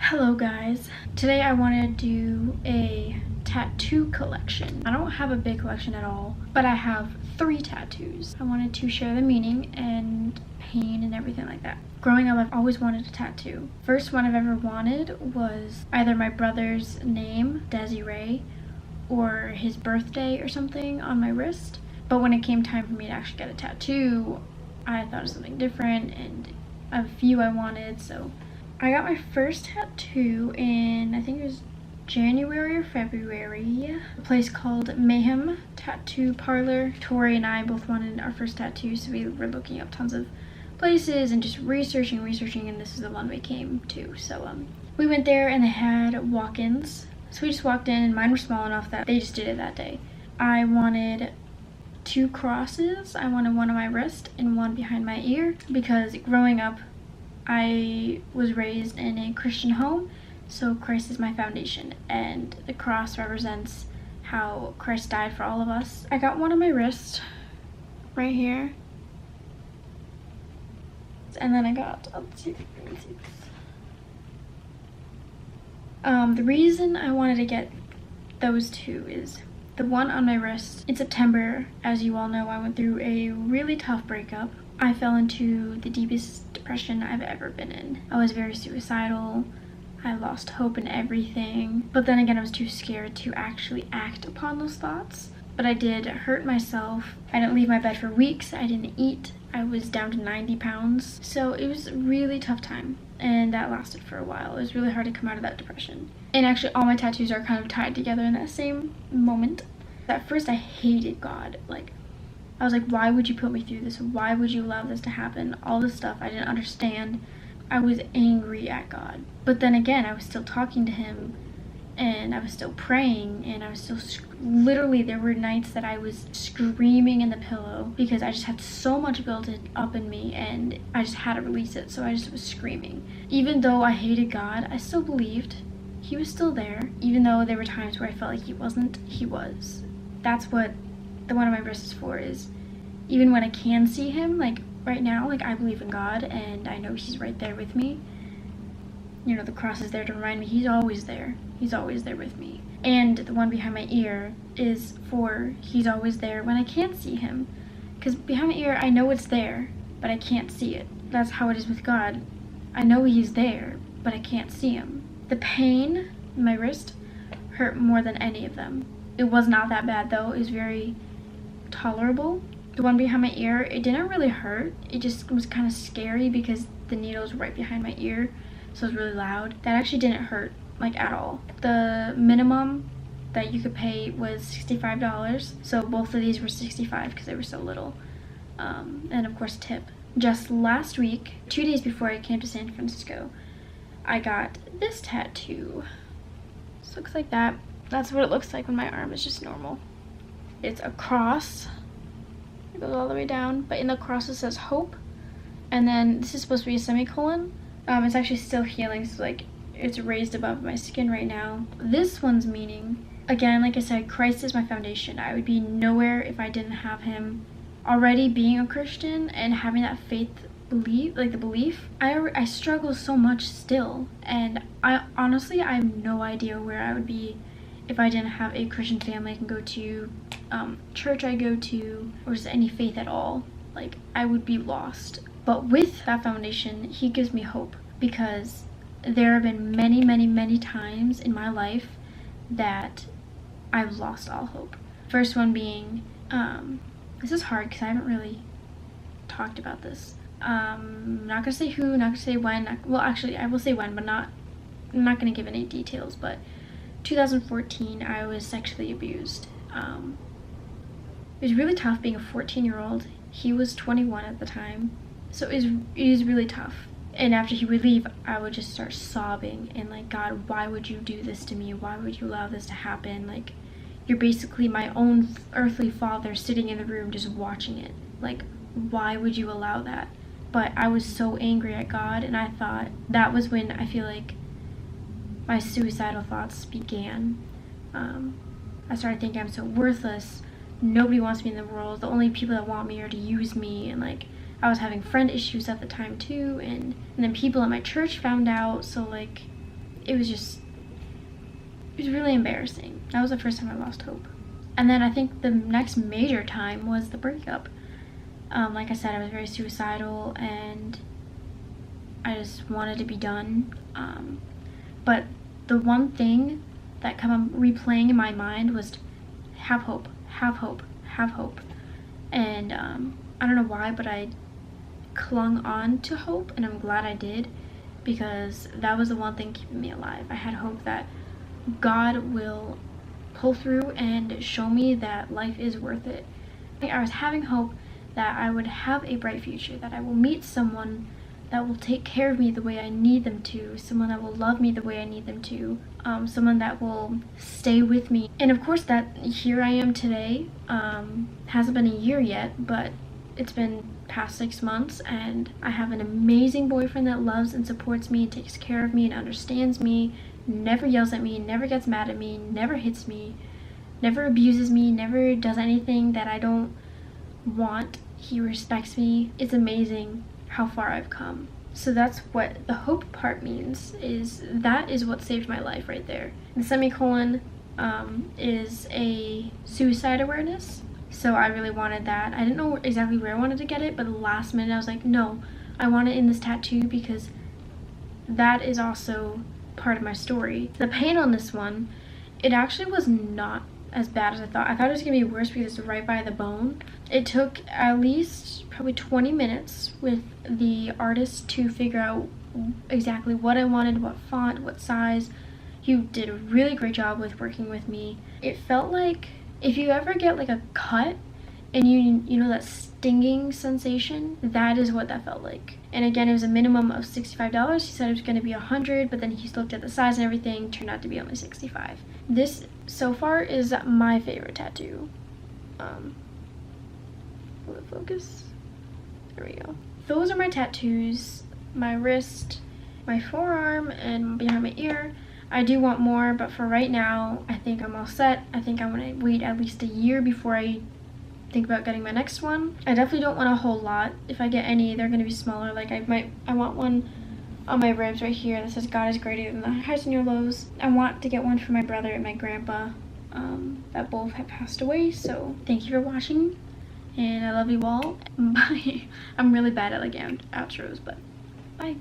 Hello guys. Today I want to do a tattoo collection. I don't have a big collection at all, but I have 3 tattoos. I wanted to share the meaning and pain and everything like that. Growing up, I've always wanted a tattoo. First one I've ever wanted was either my brother's name, Desiree, or his birthday or something on my wrist. But when it came time for me to actually get a tattoo, I thought of something different, and a few I wanted, so I got my first tattoo in, I think it was January or February. A place called Mayhem Tattoo Parlor. Tori and I both wanted our first tattoo, so we were looking up tons of places and just researching, and this is the one we came to. So we went there and they had walk-ins. So we just walked in, and mine were small enough that they just did it that day. I wanted 2 crosses. I wanted one on my wrist and one behind my ear because growing up, I was raised in a Christian home, so Christ is my foundation, and the cross represents how Christ died for all of us. I got one on my wrist, right here, and then I got, let's see. The reason I wanted to get those 2 is the one on my wrist. In September, as you all know, I went through a really tough breakup. I fell into the deepest depression I've ever been in. I was very suicidal. I lost hope in everything. But then again, I was too scared to actually act upon those thoughts. But I did hurt myself. I didn't leave my bed for weeks. I didn't eat. I was down to 90 pounds. So it was a really tough time. And that lasted for a while. It was really hard to come out of that depression. And actually, all my tattoos are kind of tied together in that same moment. At first, I hated God. I was like, why would you put me through this? Why would you allow this to happen? All this stuff I didn't understand. I was angry at God. But then again, I was still talking to him, and I was still praying, and I was still literally, there were nights that I was screaming in the pillow because I just had so much built up in me, and I just had to release it. So I just was screaming. Even though I hated God, I still believed he was still there. Even though there were times where I felt like he wasn't, he was. That's what the one on my wrist is for, is even when I can see him, like right now, like I believe in God and I know he's right there with me. You know, the cross is there to remind me he's always there. He's always there with me. And the one behind my ear is for he's always there when I can't see him. Because behind my ear, I know it's there, but I can't see it. That's how it is with God. I know he's there, but I can't see him. The pain in my wrist hurt more than any of them. It was not that bad though. It was very tolerable. The one behind my ear, it didn't really hurt. It just was kind of scary because the needle was right behind my ear, so it was really loud. That actually didn't hurt, like, at all. The minimum that you could pay was $65, so both of these were $65 because they were so little. And of course tip. Just last week, 2 days before I came to San Francisco, I got this tattoo. This looks like that. That's what it looks like when my arm is just normal. It's a cross. It goes all the way down, but in the cross it says hope. And then this is supposed to be a semicolon. It's actually still healing, so like it's raised above my skin right now. This one's meaning, again, like I said, Christ is my foundation. I would be nowhere if I didn't have him. Already being a Christian and having that faith belief, like the belief, I struggle so much still. And I honestly, I have no idea where I would be if I didn't have a Christian family I can go to, church I go to, or just any faith at all. Like, I would be lost. But with that foundation, he gives me hope, because there have been many times in my life that I've lost all hope. First one being, this is hard because I haven't really talked about this. I'm not gonna say who, not gonna say when. Well, actually, I will say when, but I'm not gonna give any details. But 2014, I was sexually abused. It was really tough being a 14-year-old. He was 21 at the time, so it was really tough. And after he would leave, I would just start sobbing and like, God, why would you do this to me? Why would you allow this to happen? Like, you're basically my own earthly father sitting in the room just watching it. Like, why would you allow that? But I was so angry at God, and I thought that was when I feel like my suicidal thoughts began. I started thinking I'm so worthless. Nobody wants me in the world. The only people that want me are to use me. And like, I was having friend issues at the time too. And then people at my church found out. So like, it was really embarrassing. That was the first time I lost hope. And then I think the next major time was the breakup. Like I said, I was very suicidal and I just wanted to be done. But the one thing that kept replaying in my mind was have hope, have hope, have hope. And I don't know why, but I clung on to hope, and I'm glad I did, because that was the one thing keeping me alive. I had hope that God will pull through and show me that life is worth it. I was having hope that I would have a bright future, that I will meet someone that will take care of me the way I need them to, someone that will love me the way I need them to, someone that will stay with me. And of course that here I am today. Hasn't been a year yet, but it's been past 6 months, and I have an amazing boyfriend that loves and supports me and takes care of me and understands me, never yells at me, never gets mad at me, never hits me, never abuses me, never does anything that I don't want. He respects me. It's amazing how far I've come. So that's what the hope part means, that is what saved my life right there. The semicolon is a suicide awareness. So I really wanted that. I didn't know exactly where I wanted to get it, but the last minute I was like, no, I want it in this tattoo because that is also part of my story. The pain on this one, it actually was not as bad as I thought. I thought it was gonna be worse because it's right by the bone. It took at least probably 20 minutes with the artist to figure out exactly what I wanted, what font, what size. He did a really great job with working with me. It felt like if you ever get like a cut and you know that stinging sensation, that is what that felt like. And again, it was a minimum of $65. He said it was going to be $100, but then he looked at the size and everything, turned out to be only $65. This so far is my favorite tattoo. Will it focus? There we go. Those are my tattoos: my wrist, my forearm, and behind my ear. I do want more, but for right now, I think I'm all set. I think I'm gonna wait at least a year before I think about getting my next one. I definitely don't want a whole lot. If I get any, they're gonna be smaller. Like I want one on my ribs right here that says God is greater than the highs and your lows. I want to get one for my brother and my grandpa that both have passed away. So thank you for watching, and I love you all. Bye. I'm really bad at like outros, but bye.